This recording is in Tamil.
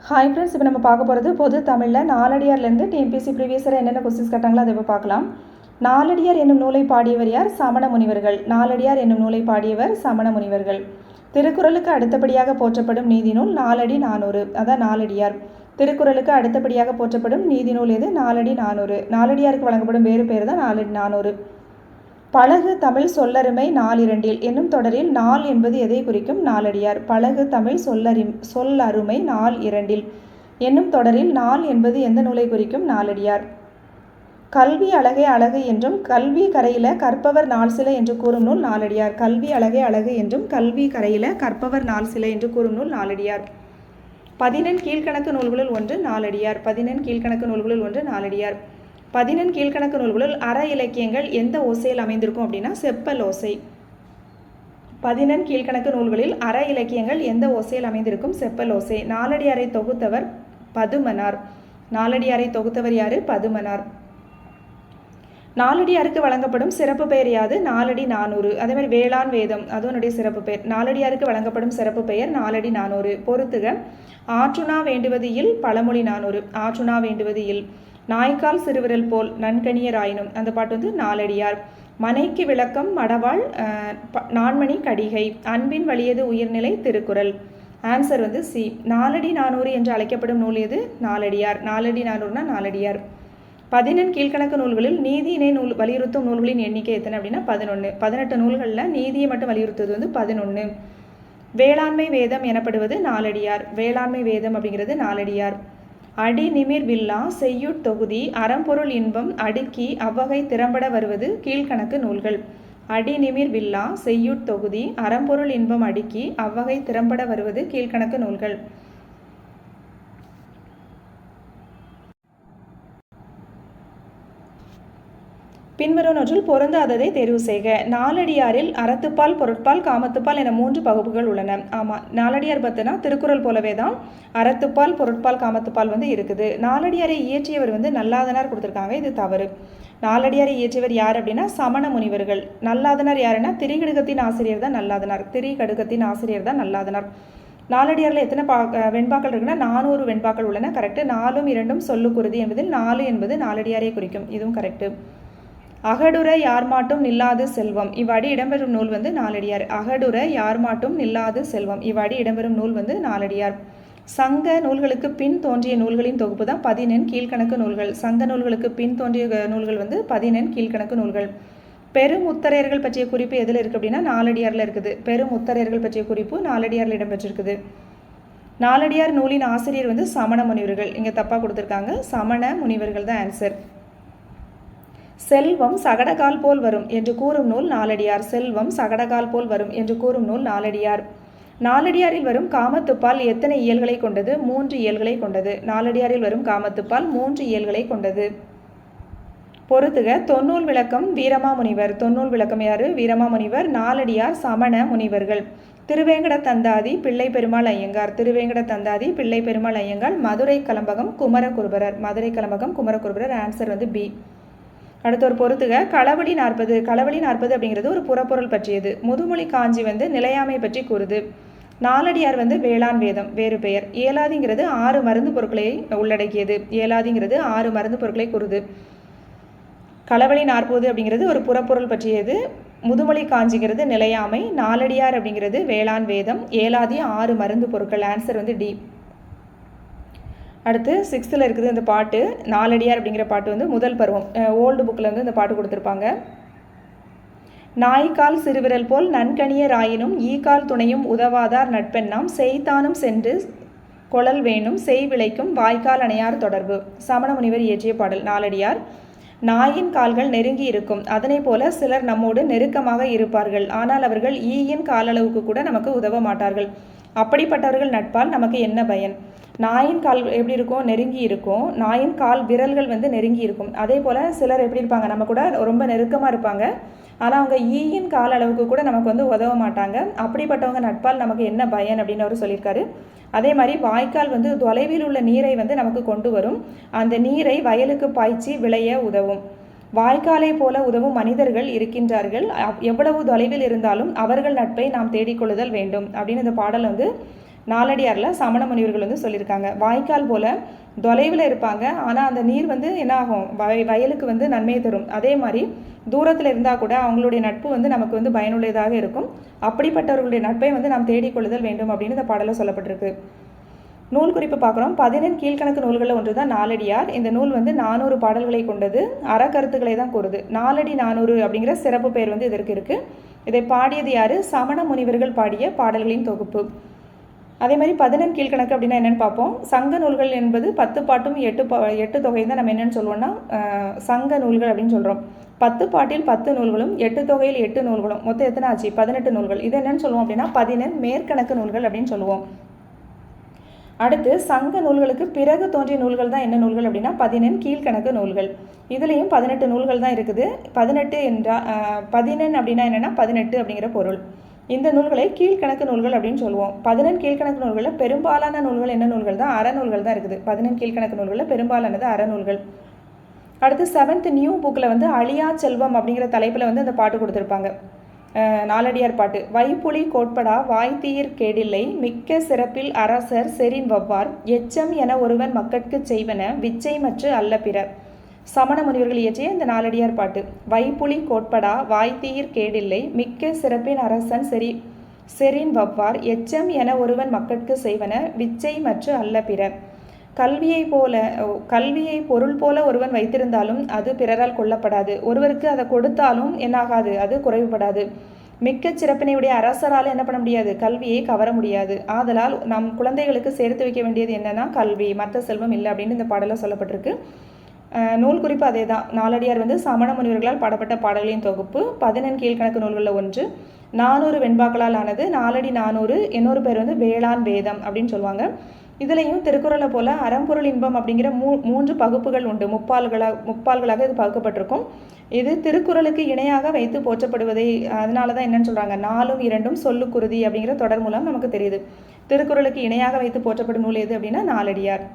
ஹாய் ஃப்ரெண்ட்ஸ், இப்போ நம்ம பார்க்க போகிறது பொது தமிழில் நாலடியார்லேருந்து டிஎன்பிஎஸ்சி ப்ரீவியஸராக என்னென்ன கொஸ்டின்ஸ் கேட்டாங்களோ அதை இப்போ பார்க்கலாம். நாலடியார் என்னும் நூலை பாடியவர் யார்? சமண முனிவர்கள். நாலடியார் என்னும் நூலை பாடியவர் சமண முனிவர்கள். திருக்குறளுக்கு அடுத்தபடியாக போற்றப்படும் நீதி நூல் நாலடி 400, அதான் நாலடியார். திருக்குறளுக்கு அடுத்தபடியாக போற்றப்படும் நீதி நூல் எது? நாலடி 400. நாலடியாருக்கு வழங்கப்படும் வேறு பேர் தான் நாலடி 400. பழகு தமிழ் சொல்லருமை நாலிரண்டில் என்னும் தொடரில் நாள் என்பது எதை குறிக்கும்? நாலடியார். பழகு தமிழ் சொல்லருமை நாள் இரண்டில் என்னும் தொடரில் நாள் என்பது எந்த நூலை குறிக்கும்? நாலடியார். கல்வி அழகே அழகு என்றும் கல்வி கரையில கற்பவர் நாள் சில என்று கூறும் நூல் நாலடியார். கல்வி அழகே அழகு என்றும் கல்வி கரையில கற்பவர் நாள் சில என்று கூறும் நூல் நாலடியார். 14 கீழ்கணக்கு நூல்களுள் ஒன்று நாலடியார். 14 கீழ்கணக்கு நூல்களுள் ஒன்று நாலடியார். 14 கீழ்கணக்கு நூல்களுள் அற இலக்கியங்கள் எந்த ஓசையில் அமைந்திருக்கும் அப்படின்னா செப்பல் ஓசை. 14 கீழ்கணக்கு நூல்களில் அற இலக்கியங்கள் எந்த ஓசையில் அமைந்திருக்கும்? செப்பல் ஓசை. நாலடியாரை தொகுத்தவர் பதுமனார். நாலடியாரை தொகுத்தவர் யாரு? பதுமனார். நாலடியாருக்கு வழங்கப்படும் சிறப்பு பெயர் யாது? நாலடி 400. அதே மாதிரி வேளாண் வேதம் அதுவனுடைய சிறப்பு பெயர். நாலடியாருக்கு வழங்கப்படும் சிறப்பு பெயர் நாலடி 400. பொறுத்துக. ஆற்றுணா வேண்டுவது இல் பழமொழி 400. ஆற்றுணா வேண்டுவது இல். நாய்க்கால் சிறுவிரல் போல் நன்கணியராயினும் அந்த பாட்டு நாலடியார். மனைக்கு விளக்கம் மடவாள் நான்மணி கடிகை. அன்பின் வலியது உயிர்நிலை திருக்குறள். Answer C. நாலடி 400 என்று அழைக்கப்படும் நூல் எது? நாலடியார். நாலடி 400னா நாலடியார். 14 கீழ்கணக்கு நூல்களில் நீதியினை வலியுறுத்தும் நூல்களின் எண்ணிக்கை எத்தனை அப்படின்னா 11. 18 நூல்களில் நீதியை மட்டும் வலியுறுத்துவது 11. வேளாண்மை வேதம் எனப்படுவது நாலடியார். வேளாண்மை வேதம் அப்படிங்கிறது நாலடியார். அடி நிமிர் வில்லா செய்யுட் தொகுதி அறம்பொருள் இன்பம் அடுக்கி அவ்வகை திறம்பட வருவது கீழ்கணக்கு நூல்கள். அடி நிமிர் வில்லா செய்யுட் தொகுதி அறம்பொருள் இன்பம் அடுக்கி அவ்வகை திறம்பட வருவது கீழ்கணக்கு நூல்கள். பின்வருவனவற்றில் பொருந்தாததை தேர்வு செய்க. நாலடியாரில் அறத்துப்பால் பொருட்பால் காமத்துப்பால் என 3 பகுப்புகள் உள்ளன. ஆமாம், நாலடியார் பார்த்தனா திருக்குறள் போலவே தான் அறத்துப்பால் பொருட்பால் காமத்துப்பால் இருக்குது. நாலடியாரை இயற்றியவர் நல்லாதனார் கொடுத்துருக்காங்க, இது தவறு. நாலடியாரை இயற்றியவர் யார் அப்படின்னா சமண முனிவர்கள். நல்லாதனார் யாருன்னா திரிகடுகத்தின் ஆசிரியர் தான் நல்லாதனார். திரிகடுகத்தின் ஆசிரியர் தான் நல்லாதனார். நாலடியாரில் எத்தனை வெண்பாக்கள் இருக்குன்னா 400 வெண்பாக்கள் உள்ளன. கரெக்டு. 4ம் 2ம் சொல்லுக்குருதி என்பதில் 4 என்பது நாலடியாரை குறிக்கும். இதுவும் கரெக்டு. அகடுர யார் மாட்டும் நில்லாது செல்வம் இவ்வாடி இடம்பெறும் நூல் நாலடியார். அகடுர யார் மாட்டும் நில்லாது செல்வம் இவ்வாடி இடம்பெறும் நூல் நாலடியார். சங்க நூல்களுக்கு பின் தோன்றிய நூல்களின் தொகுப்பு தான் 14 கீழ்கணக்கு நூல்கள். சங்க நூல்களுக்கு பின் தோன்றிய நூல்கள் 14 கீழ்கணக்கு நூல்கள். பெருமுத்தரையர்கள் பற்றிய குறிப்பு எதில் இருக்குது அப்படின்னா நாலடியாரில் இருக்குது. பெருமுத்தரையர்கள் பற்றிய குறிப்பு நாலடியாரில் இடம்பெற்றிருக்குது. நாலடியார் நூலின் ஆசிரியர் சமண முனிவர்கள். இங்கே தப்பாக கொடுத்துருக்காங்க. சமண முனிவர்கள் தான் ஆன்சர். செல்வம் சகடகால் போல் வரும் என்று கூறும் நூல் நாலடியார். செல்வம் சகடகால் போல் வரும் என்று கூறும் நூல் நாலடியார். நாலடியாரில் வரும் காமத்துப்பால் எத்தனை இயல்களை கொண்டது? 3 இயல்களை கொண்டது. நாலடியாரில் வரும் காமத்துப்பால் 3 இயல்களை கொண்டது. பொறுத்துக. தொன்னூல் விளக்கம் வீரமாமுனிவர். தொன்னூல் விளக்கம் யாரு? வீரமாமுனிவர். நாலடியார் சமண முனிவர்கள். திருவேங்கட தந்தாதி பிள்ளை பெருமாள் ஐயங்கார். திருவேங்கட தந்தாதி பிள்ளை பெருமாள் ஐயங்கார். மதுரை கலம்பகம் குமரகுருபரர். மதுரை கலம்பகம் குமரகுருபரர். Answer B. அடுத்த ஒரு பொறுத்துக. களவழி 40. களவழி 40 அப்படிங்கிறது ஒரு புறப்பொருள் பற்றியது. முதுமொழி காஞ்சி நிலையாமை பற்றி கூறுது. நாலடியார் வேளாண் வேதம் வேறு பெயர். ஏலாதிங்கிறது 6 மருந்து பொருட்களை உள்ளடக்கியது. ஏலாதிங்கிறது 6 மருந்து பொருட்களை கூறுது. களவழி 40 அப்படிங்கிறது ஒரு புறப்பொருள் பற்றியது. முதுமொழி காஞ்சிங்கிறது நிலையாமை. நாலடியார் அப்படிங்கிறது வேளாண் வேதம். ஏலாதி 6 மருந்து பொருட்கள். Answer D. அடுத்து 6th இருக்குது இந்த பாட்டு. நாலடியார் அப்படிங்கிற பாட்டு முதல் பருவம். ஓல்டு புக்கில் இந்த பாட்டு கொடுத்துருப்பாங்க. நாய்க்கால் சிறுவிரல் போல் நன்கணியராயினும் ஈக்கால் துணையும் உதவாதார் நட்பெண்ணாம் செய்தானும் சென்று கொழல் வேணும் செய் விளைக்கும் வாய்க்கால் அணையார் தொடர்பு. சமண முனிவர் இயற்றிய பாடல். நாலடியார். நாயின் கால்கள் நெருங்கி இருக்கும். அதனை போல சிலர் நம்மோடு நெருக்கமாக இருப்பார்கள். ஆனால் அவர்கள் ஈயின் காலளவுக்கு கூட நமக்கு உதவ மாட்டார்கள். அப்படிப்பட்டவர்கள் நட்பால் நமக்கு என்ன பயன்? நாயின் கால் எப்படி இருக்கும்? நெருங்கி இருக்கும். நாயின் கால் விரல்கள் நெருங்கி இருக்கும். அதே போல் சிலர் எப்படி இருப்பாங்க? நம்ம கூட ரொம்ப நெருக்கமாக இருப்பாங்க. ஆனால் அவங்க ஈயின் கால அளவுக்கு கூட நமக்கு உதவ மாட்டாங்க. அப்படிப்பட்டவங்க நட்பால் நமக்கு என்ன பயன் அப்படின்னு அவர் சொல்லியிருக்காரு. அதே மாதிரி வாய்க்கால் தொலைவில் உள்ள நீரை நமக்கு கொண்டு வரும். அந்த நீரை வயலுக்கு பாய்ச்சி விளைய உதவும். வாய்க்காலை போல உதவும் மனிதர்கள் இருக்கின்றார்கள். எவ்வளவு தொலைவில் இருந்தாலும் அவர்கள் நட்பை நாம் தேடிக்கொள்ளுதல் வேண்டும் அப்படின்னு இந்த பாடல் நாலடியாரில் சமண முனிவர்கள் வந்து சொல்லியிருக்காங்க. வாய்க்கால் போல் தொலைவில் இருப்பாங்க, ஆனால் அந்த நீர் வந்து என்ன ஆகும், வயலுக்கு வந்து நன்மையை தரும். அதே மாதிரி தூரத்தில் இருந்தால் கூட அவங்களுடைய நட்பு வந்து நமக்கு வந்து பயனுள்ளதாக இருக்கும். அப்படிப்பட்டவர்களுடைய நட்பை வந்து நாம் தேடிக்கொள்ளுதல் வேண்டும் அப்படின்னு இந்த பாடலில் சொல்லப்பட்டிருக்கு. நூல் குறிப்பு பார்க்குறோம். 11 கீழ்கணக்கு நூல்களில் ஒன்று தான் நாலடியார். இந்த நூல் வந்து 400 பாடல்களை கொண்டது. அறக்கருத்துக்களை தான் கூறுது. நாலடி 400 அப்படிங்கிற சிறப்பு பெயர் வந்து இதற்கு இருக்குது. இதை பாடியது யார்? சமண முனிவர்கள் பாடிய பாடல்களின் தொகுப்பு. அதே மாதிரி 11 கீழ்கணக்கு அப்படின்னா என்னென்னு பார்ப்போம். சங்க நூல்கள் என்பது 10 பாட்டும் 8 தொகையும் தான் நம்ம என்னென்னு சொல்லுவோம்னா சங்க நூல்கள் அப்படின்னு சொல்கிறோம். 10 பாட்டில் 10 நூல்களும் 8 தொகையில் 8 நூல்களும் மொத்தம் எத்தனை ஆச்சு? 18 நூல்கள். இது என்னென்னு சொல்லுவோம் அப்படின்னா 11 மேற்கணக்கு நூல்கள் அப்படின்னு சொல்லுவோம். அடுத்து சங்க நூல்களுக்கு பிறகு தோன்றிய நூல்கள் தான் என்ன நூல்கள் அப்படின்னா 11 கீழ்கணக்கு நூல்கள். இதுலேயும் 18 நூல்கள் தான் இருக்குது. 18 என்றால் 11 அப்படின்னா என்னென்னா 18 அப்படிங்கிற பொருள். இந்த நூல்களை கீழ்கணக்கு நூல்கள் அப்படின்னு சொல்லுவோம். 11 கீழ்கணக்கு நூல்களில் பெரும்பாலான நூல்கள் என்ன நூல்கள் தான்? அறநூல்கள் தான் இருக்குது. 11 கீழ்கணக்கு நூல்களில் பெரும்பாலானது அறநூல்கள். அடுத்து 7th நியூ புக்கில் வந்து அழியா செல்வம் அப்படிங்கிற தலைப்பில் வந்து அந்த பாட்டு கொடுத்துருப்பாங்க. நாலடியார் பாட்டு. வைப்புலி கோட்படா வாய்த்தீர் கேடில்லை மிக்க சிறப்பில் அரசர் செறின் வவ்வார் எச்சம் என ஒருவன் மக்கட்கு செய்வன விச்சை மற்று அல்ல பிற. சமண முனிவர்கள் இயற்றிய இந்த நாலடியார் பாட்டு. வைப்புலி கோட்படா வாய்த்தீர் கேடில்லை மிக்க சிறப்பின் அரசன் செறின் வவ்வார் எச்சம் என ஒருவன் மக்கட்கு செய்வன விச்சை மற்று அல்ல பிற. கல்வியை பொருள் போல ஒருவன் வைத்திருந்தாலும் அது பிறரால் கொள்ளப்படாது. ஒருவருக்கு அதை கொடுத்தாலும் என்னாகாது, அது குறைவுபடாது. மிக்க சிறப்பினையுடைய அரசரால் என்ன பண்ண முடியாது? கல்வியை கவர முடியாது. ஆதலால் நம் குழந்தைகளுக்கு சேர்த்து வைக்க வேண்டியது என்னன்னா கல்வி, மற்ற செல்வம் இல்லை அப்படின்னு இந்த பாடலில் சொல்லப்பட்டிருக்கு. நூல் குறிப்பு அதே தான். நாலடியார் வந்து சமண முனிவர்களால் பாடப்பட்ட பாடல்களின் தொகுப்பு. 11 கீழ்கணக்கு நூல்களில் ஒன்று. 400 வெண்பாக்களால் ஆனது. நாலடி 400. இன்னொரு பேர் வந்து வேளாண் வேதம் அப்படின்னு சொல்லுவாங்க. இதுலேயும் திருக்குறளை போல் அறம்பொருள் இன்பம் அப்படிங்கிற 3 பகுப்புகள் உண்டு. முப்பால்களாக இது பகுக்கப்பட்டிருக்கும். இது திருக்குறளுக்கு இணையாக வைத்து போற்றப்படுவதை அதனால தான் என்னன்னு சொல்கிறாங்க, 4ம் 2ம் சொல்லுக்குருதி அப்படிங்கிற தொடர் மூலம் நமக்கு தெரியுது. திருக்குறளுக்கு இணையாக வைத்து போற்றப்படும் நூல் எது அப்படின்னா நாலடியார்.